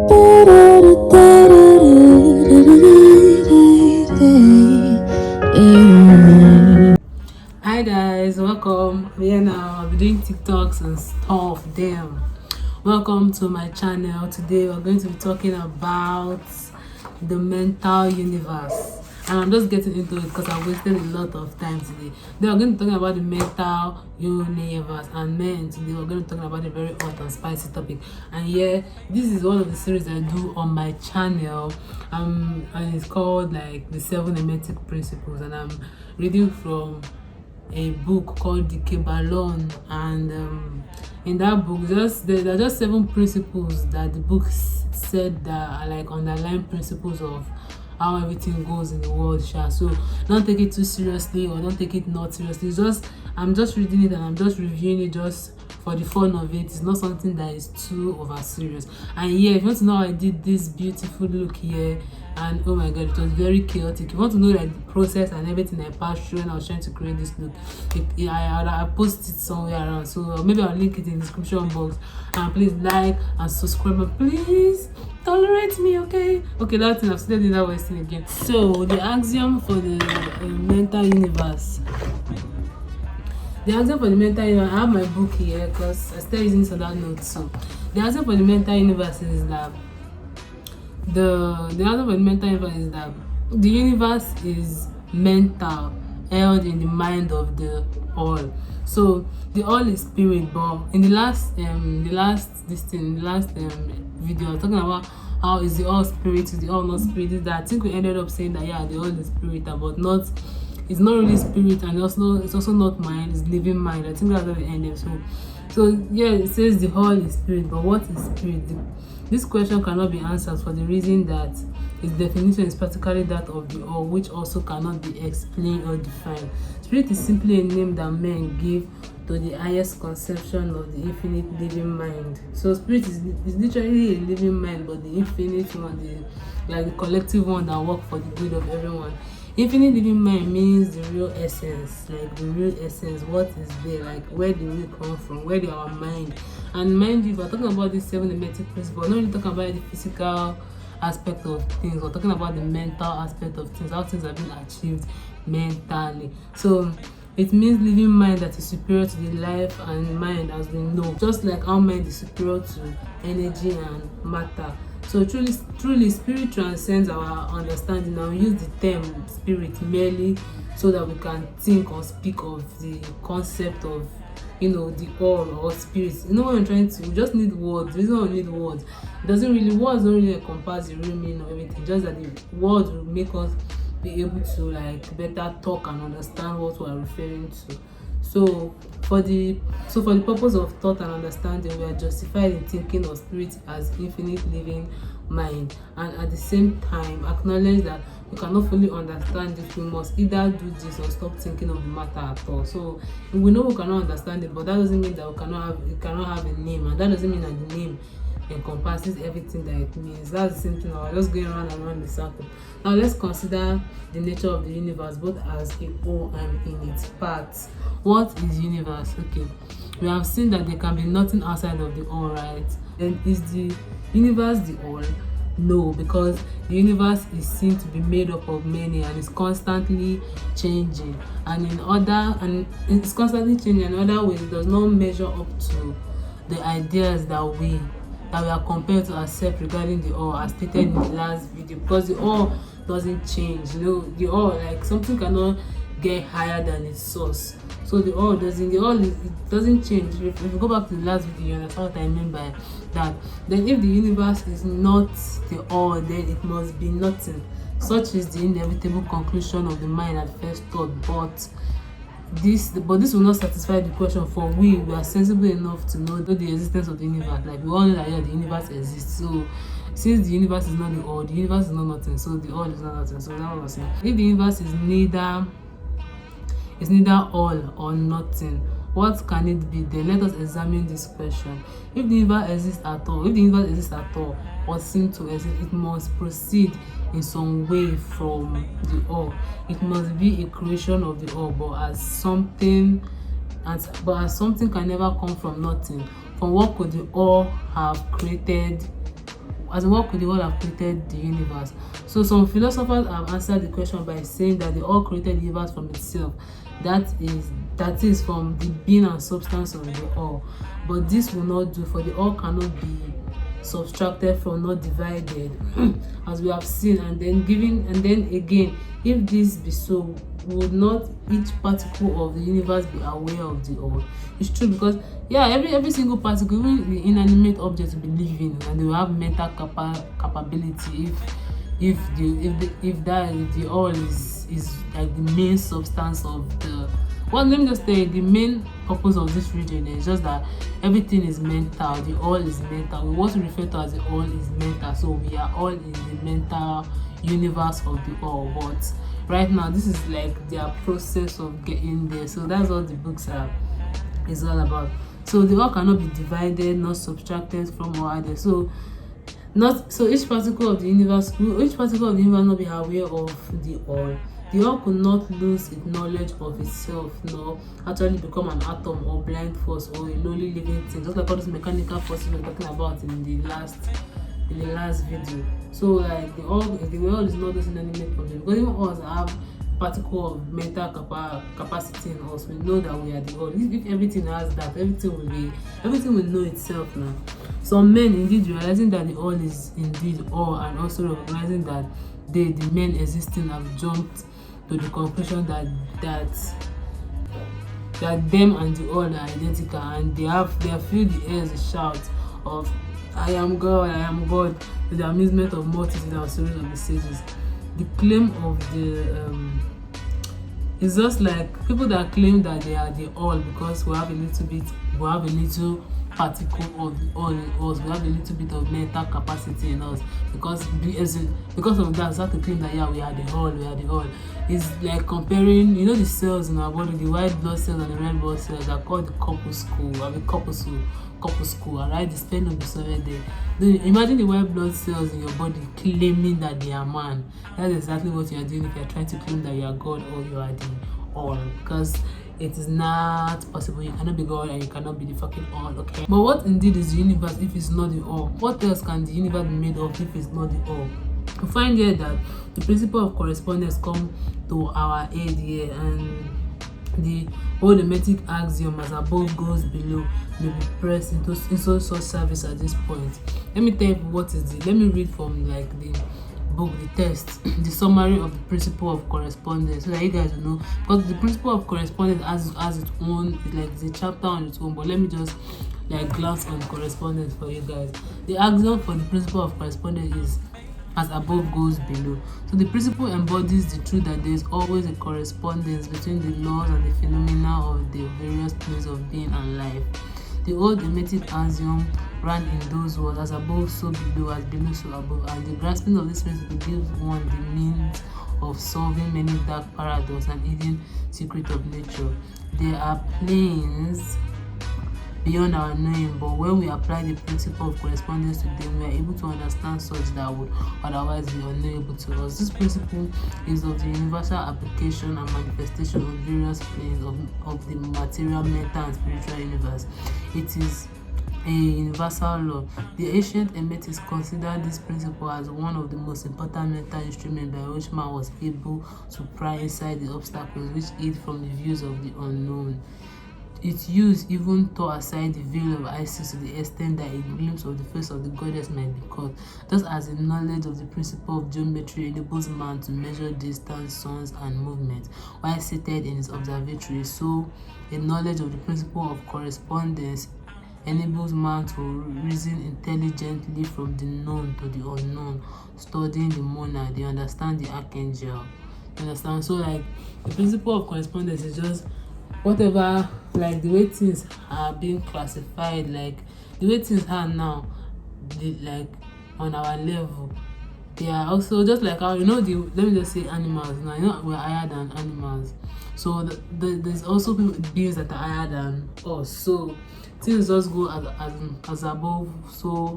Hi guys, welcome. Yeah, now I'll be doing TikToks and stuff. Damn. Welcome to my channel. Today we're going to be talking about the mental universe. And I'm just getting into it because I wasted a lot of time today. Then we're going to be talking about the mental universe, and men today we're going to be talking about a very hot and spicy topic. And yeah, this is one of the series I do on my channel. And it's called like the 7 Hermetic Principles, and I'm reading from a book called the Kybalion, and in that book there are just 7 principles that the book said that are like underlying principles of how everything goes in the world. So don't take it too seriously or don't take it not seriously. It's just I'm just reading it and I'm just reviewing it just for the fun of it. It's not something that is too over serious. And yeah, if you want to know how I did this beautiful look here, and oh my god, it was very chaotic. You want to know like the process and everything I passed through when I was trying to create this look, I post it somewhere around, so maybe I'll link it in the description box. And please like and subscribe, and please tolerate me, okay? That's enough. Said it that wasting again. So the axiom for the mental universe. The axiom for the mental universe, I have my book here because I started using this on that note. So the axiom for the mental universe is that the universe is mental, held in the mind of the all. So the all is spirit, but in the last video I was talking about how is the all spirit, is the all not spirit. Is that I think we ended up saying that yeah, the all is spirit, but not, it's not really spirit, and it's also not mind, it's living mind. I think that's where we ended. So yeah, it says the all is spirit, but what is spirit? This question cannot be answered for the reason that its definition is practically that of the all, which also cannot be explained or defined. Spirit is simply a name that men give to the highest conception of the infinite living mind. So spirit is literally a living mind, but the infinite one, like the collective one that works for the good of everyone. Infinite living mind means the real essence, like the real essence, what is there, like where do we come from, where do our mind. And mind you, if we're talking about these 7 hermetic principles, we're not really talking about the physical aspect of things, we're talking about the mental aspect of things, how things have been achieved mentally. So it means living mind that is superior to the life and mind as we know, just like our mind is superior to energy and matter. So truly, spirit transcends our understanding, and we use the term spirit merely so that we can think or speak of the concept of, the all or spirit. When I'm trying to, we just need words. The reason why we need words, words don't really encompass the real meaning of everything. Just that the words will make us be able to like better talk and understand what we are referring to. So for the purpose of thought and understanding, we are justified in thinking of spirit as infinite living mind, and at the same time acknowledge that we cannot fully understand it. We must either do this or stop thinking of the matter at all. So we know we cannot understand it, but that doesn't mean that it cannot have a name, and that doesn't mean that the name encompasses everything that it means. That's the same thing. We're just going around and around the circle. Now let's consider the nature of the universe, both as a whole and in its parts. What is universe? Okay, we have seen that there can be nothing outside of the all, right? Then is the universe the all? No, because the universe is seen to be made up of many and is constantly changing, and in other ways it does not measure up to the ideas that we are compelled to accept regarding the all, as stated in the last video, because the all doesn't change. The all, like something cannot get higher than its source. So the all doesn't change. If you go back to the last video, you understand what I mean by that. Then if the universe is not the all, then it must be nothing. Such is the inevitable conclusion of the mind at first thought. But this will not satisfy the question, for we are sensible enough to know the existence of the universe. Like we all know that the universe exists. So since the universe is not the all, the universe is not nothing, so the all is not nothing. So that's what I'm saying. If the universe is neither all or nothing, what can it be? Then let us examine this question. If the universe exists at all, or seems to exist, it must proceed in some way from the all. It must be a creation of the all, but as something can never come from nothing. From what could the all have created as in what could the all have created the universe? So some philosophers have answered the question by saying that the all created the universe from itself. That is from the being and substance of the all. But this will not do, for the all cannot be subtracted from, not divided, as we have seen. And then again, if this be so, would not each particle of the universe be aware of the all? It's true, because every single particle, even the inanimate objects, will be living, and they will have mental capability if the all is like the main substance of the. Well, let me just say, the main purpose of this region is just that everything is mental. The all is mental. What we refer to as the all is mental. So we are all in the mental universe of the all. But right now, this is like their process of getting there. So that's what the books is all about. So the all cannot be divided, not subtracted from or added. So each particle of the universe not be aware of the all. The all could not lose its knowledge of itself, nor actually become an atom or blind force or a lowly living thing, just like all those mechanical forces we were talking about in the last video. So like the all is not just inanimate object, because even us have particle of mental capacity in us. We know that we are the all. If everything has that, everything will know itself now. Some men indeed realizing that the all is indeed all, and also recognizing that the men existing have jumped to the conclusion that them and the all are identical, and they have filled the air as a shout of I am God, to the amusement of multitudes and stories of the sages. The claim of the it's just like people that claim that they are the all because we have a little particle of the all in us, we have a little bit of mental capacity in us, because of that we have to claim that we are the all. It's like comparing, the cells in our body, the white blood cells and the red blood cells are called the corpuscle, alright? The sperm of the solid there. Then imagine the white blood cells in your body claiming that they are man. That's exactly what you are doing if you are trying to claim that you are God or you are the all, because it is not possible. You cannot be God and you cannot be the fucking all, okay? But what indeed is the universe if it's not the all? What else can the universe be made of if it's not the all? We find here that the principle of correspondence come to our aid here, and the whole hermetic axiom as above goes below may be pressed into such service at this point. Let me tell you what is it. Let me read from like the book, the text, the summary of the principle of correspondence, so that you guys will know, because the principle of correspondence has its own, it's a chapter on its own, but let me just like glance on correspondence for you guys. The axiom for the principle of correspondence is as above goes below. So the principle embodies the truth that there is always a correspondence between the laws and the phenomena of the various planes of being and life. The old hermetic axiom ran in those words: as above so below, as below so above, and the grasping of this principle gives one the means of solving many dark paradoxes and hidden secrets of nature. There are planes beyond our knowing, but when we apply the principle of correspondence to them, we are able to understand such that would otherwise be unknowable to us. This principle is of the universal application and manifestation of various planes of the material, mental, and spiritual universe. It is a universal law. The ancient Hermetics considered this principle as one of the most important mental instruments by which man was able to pry inside the obstacles which hid from the views of the unknown. Its use even tore aside the veil of Isis to the extent that a glimpse of the face of the goddess might be caught. Just as the knowledge of the principle of geometry enables man to measure distance, suns, and movement while seated in his observatory, so a knowledge of the principle of correspondence enables man to reason intelligently from the known to the unknown, studying the monad, they understand the archangel. You understand? So like the principle of correspondence is just whatever, like the way things are being classified, like the way things are now, like on our level, they are also just like how let me just say animals now, we're higher than animals, so there's also beings that are higher than us, so things just go as above so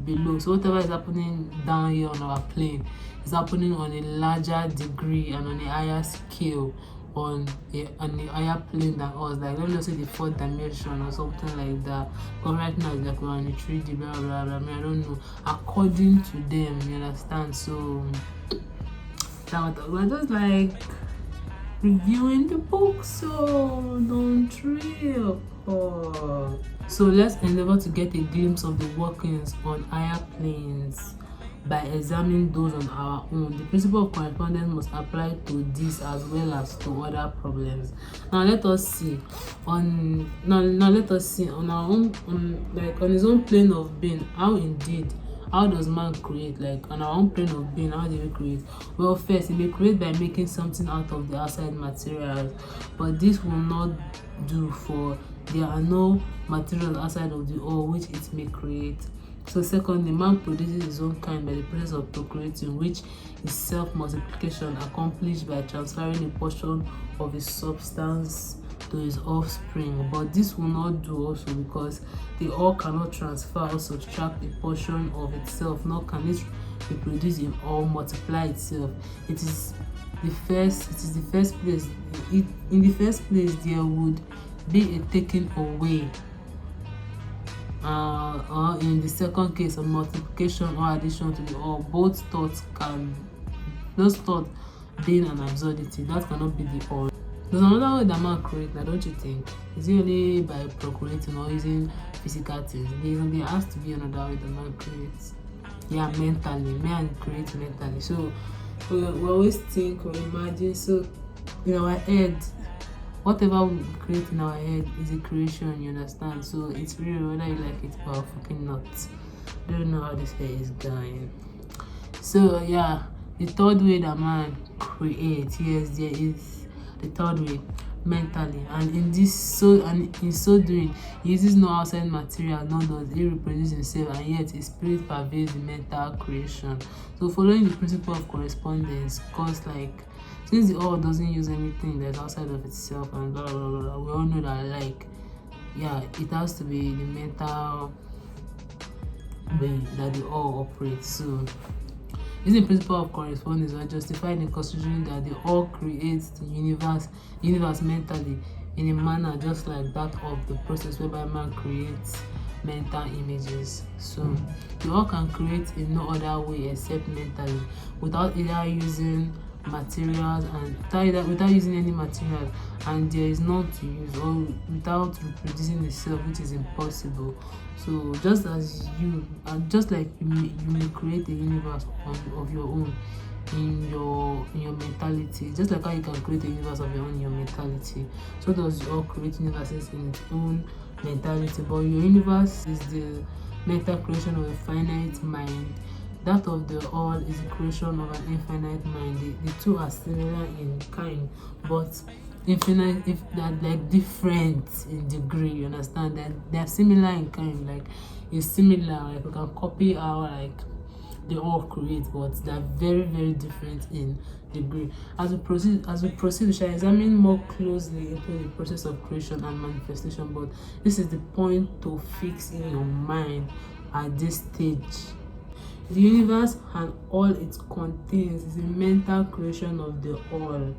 below. So whatever is happening down here on our plane is happening on a larger degree and on a higher scale on a higher plane than us, like let me just say the fourth dimension or something like that. But right now it's like we're on a 3D, blah blah blah. I mean, I don't know. According to them, you understand? So that we're just like reviewing the book, so don't trip. So let's endeavor to get a glimpse of the workings on higher planes by examining those on our own. The principle of correspondence must apply to this as well as to other problems. Now let us see on our own, on his own plane of being, how does man create? Like on our own plane of being, how do we create? Well, first, he may create by making something out of the outside materials, but this will not do, for there are no materials outside of the all which it may create. So secondly, man produces his own kind by the process of procreating, which is self-multiplication accomplished by transferring a portion of his substance to his offspring. But this will not do also, because the all cannot transfer or subtract a portion of itself, nor can it reproduce in or multiply itself. In the first place there would be a taking away, or in the second case a multiplication or addition to the all. Those thoughts being an absurdity, that cannot be the all. There's another way that man create, now don't you think? Is it only by procreating or using physical things? There has to be another way that man creates. Yeah, mentally, man creates mentally. So we always think or imagine. So in our head, whatever we create in our head is a creation, you understand? So it's real whether you like it or fucking not. I don't know how this hair is going. So yeah, the third way that man creates, yes, there is the third way, mentally, and in so doing, he uses no outside material, nor does he reproduce himself, and yet his spirit pervades the mental creation. So following the principle of correspondence, cause like since the all doesn't use anything that's outside of itself and blah blah blah, we all know that, like, yeah, it has to be the mental way that the all operates. So using the principle of correspondence, we are justified in considering that the all creates the universe mentally in a manner just like that of the process whereby man creates mental images. So the all can create in no other way except mentally, without either using materials and without using any material, and there is none to use, or without reproducing itself, which is impossible. So just as just like you may create a universe of your own in your mentality, just like how you can create a universe of your own in your mentality, so does all create universes in its own mentality. But your universe is the mental creation of a finite mind. That of the all is the creation of an infinite mind. The two are similar in kind, but infinite, if they're like different in degree, you understand? That they're similar in kind, like it's similar, like we can copy how like they all create, but they're very very different in degree. As we proceed, we shall examine more closely into the process of creation and manifestation, but this is the point to fix in your mind at this stage. The universe and all it contains is a mental creation of the all.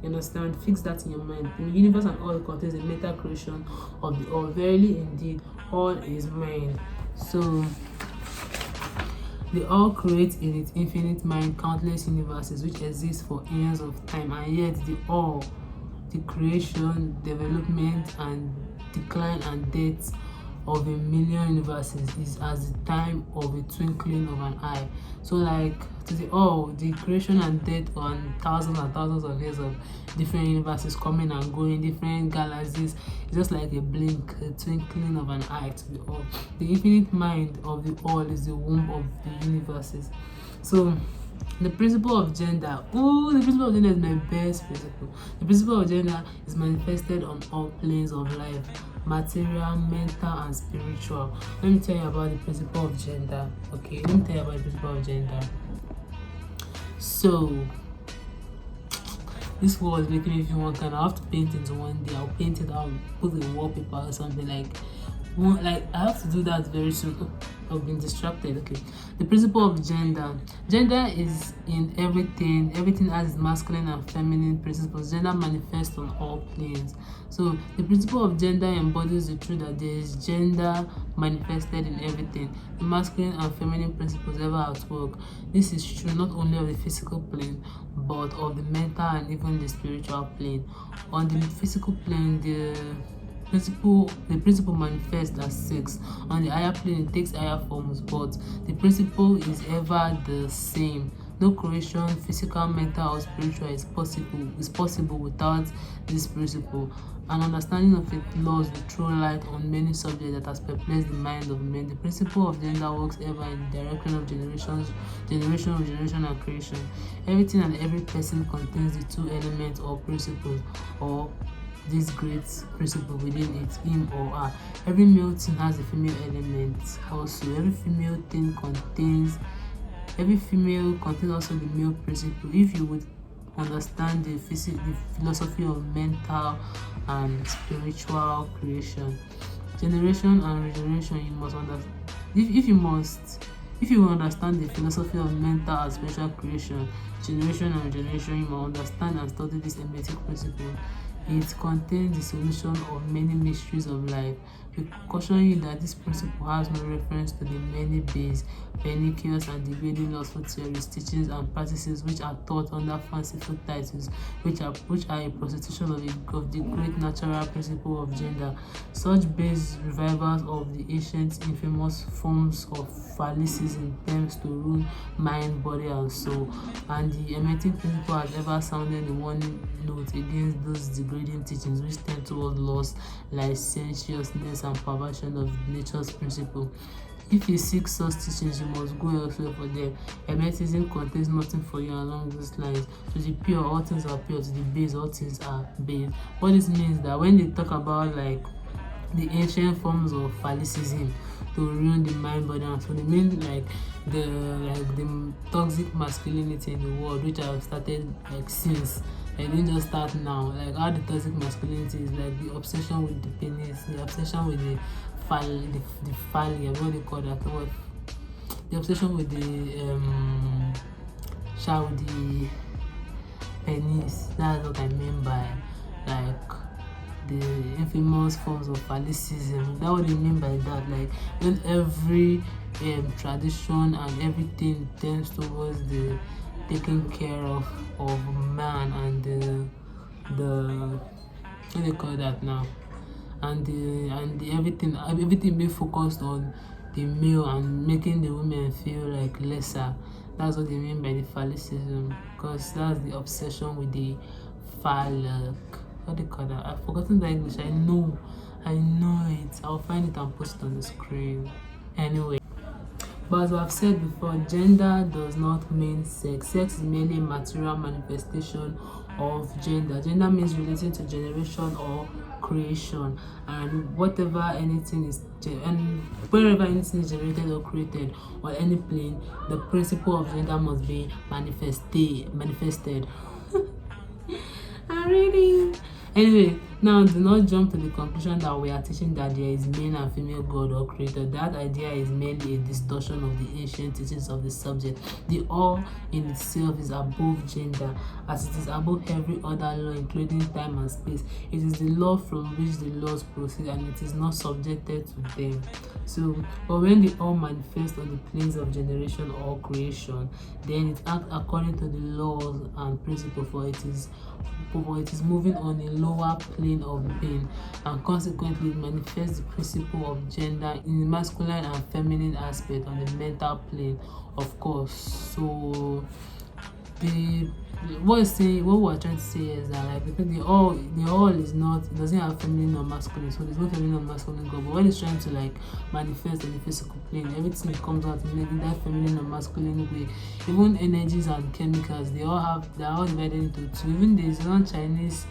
You understand? Fix that in your mind. The universe and all it contains is a mental creation of the all. Verily indeed, all is mind. So the all creates in its infinite mind countless universes which exist for eons of time, and yet the creation, development, and decline and death of a million universes is as the time of a twinkling of an eye. So like to the all, the creation and death on thousands and thousands of years of different universes coming and going, different galaxies, it's just like a blink, a twinkling of an eye to the all. The infinite mind of the all is the womb of the universes. So the principle of gender. The principle of gender is my best principle. The principle of gender is manifested on all planes of life: material, mental, and spiritual. Let me tell you about the principle of gender. Okay, let me tell you about the principle of gender. So this wall is making me feel one kind. I have to paint it one day. I'll paint it out, put a wallpaper or something like I have to do that very soon. I've been distracted. Okay. The principle of gender. Gender is in everything. Everything has masculine and feminine principles. Gender manifests on all planes. So the principle of gender embodies the truth that there is gender manifested in everything. The masculine and feminine principles ever at work. This is true not only of the physical plane, but of the mental and even the spiritual plane. On the physical plane, the principle manifests as sex. On the higher plane, it takes higher forms, but the principle is ever the same. No creation, physical, mental, or spiritual is possible without this principle. An understanding of it laws will throw light on many subjects that has perplexed the mind of men. The principle of gender works ever in the direction of generation, regeneration, and creation. Everything and every person contains the two elements or principles, or this great principle within it, him or her. Every male thing has a female element also. Every female contains also the male principle. If you would understand the philosophy of mental and spiritual creation, generation and regeneration, you must understand. If you understand the philosophy of mental and spiritual creation, generation and regeneration, you must understand and study this hermetic principle. It contains the solution of many mysteries of life. We caution you that this principle has no reference to the many base, pernicious and degrading lustful theories, teachings, and practices which are taught under fanciful titles, which are a prostitution of the great natural principle of gender. Such base revivals of the ancient infamous forms of phallicism tends to ruin mind, body, and soul, and the hermetic principle has ever sounded the warning note against those degrading teachings which tend toward lust, licentiousness, and perversion of nature's principle. If you seek such teachings, you must go elsewhere for them. Hermeticism contains nothing for you along those lines. To the pure, all things are pure. To the base, all things are base. What this means that when they talk about like the ancient forms of phallicism to ruin the mind, body, and soul, they mean like the toxic masculinity in the world, which have started like since. Like, they didn't just start now. Like how the toxic masculinity is like the obsession with the penis, the obsession with the phallia, what they call that? What? The obsession with the with the penis. That's what I mean by like the infamous forms of phallicism. That's what they mean by that. Like when every tradition and everything tends towards the taking care of man and the what do they call that now, and the everything being focused on the male and making the women feel like lesser. That's what they mean by the phallicism, because that's the obsession with the phallic. What do they call that? I've forgotten the English. I know it. I'll find it and post it on the screen. Anyway. But as I've said before, gender does not mean sex. Sex is merely a material manifestation of gender. Gender means relating to generation or creation, and wherever anything is generated or created or any plane, the principle of gender must be manifested. I'm reading. Anyway, now do not jump to the conclusion that we are teaching that there is male and female God or creator. That idea is merely a distortion of the ancient teachings of the subject. The all in itself is above gender, as it is above every other law, including time and space. It is the law from which the laws proceed, and it is not subjected to them. So, but when the all manifests on the planes of generation or creation, then it acts according to the laws and principles, for it is moving on a lower plane of being, and consequently it manifests the principle of gender in the masculine and feminine aspect on the mental plane, of course. So what we're trying to say is that like because the all is not, it doesn't have feminine or masculine, so there's no feminine or masculine God. But when it's trying to like manifest on the physical plane, everything comes out in that feminine or masculine way. Even energies and chemicals, they're all divided into two. Even there's one Chinese,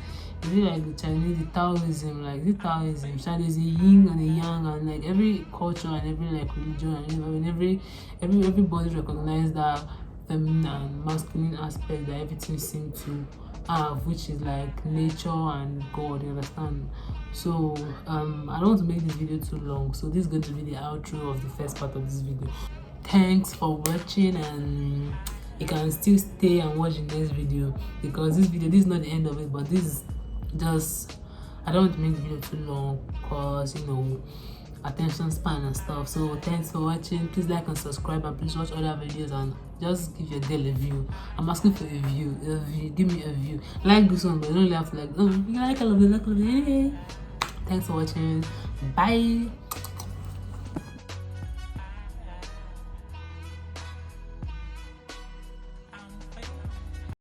like the Chinese, the Taoism, there's a yin and a yang, and like every culture and every like religion and everybody recognize that feminine and masculine aspect that everything seems to have, which is like nature and God, you understand? So I don't want to make this video too long, so this is going to be the outro of the first part of this video. Thanks for watching, and you can still stay and watch the next video, because this is not the end of it, but this is just, I don't want to make the video too long because, you know, attention span and stuff. So thanks for watching. Please like and subscribe, and please watch other videos and just give your girl a view. I'm asking for a view. Give me a view. Like this one, but you don't have to like, oh, you like all of it, like all of it. Anyway, thanks for watching. Bye.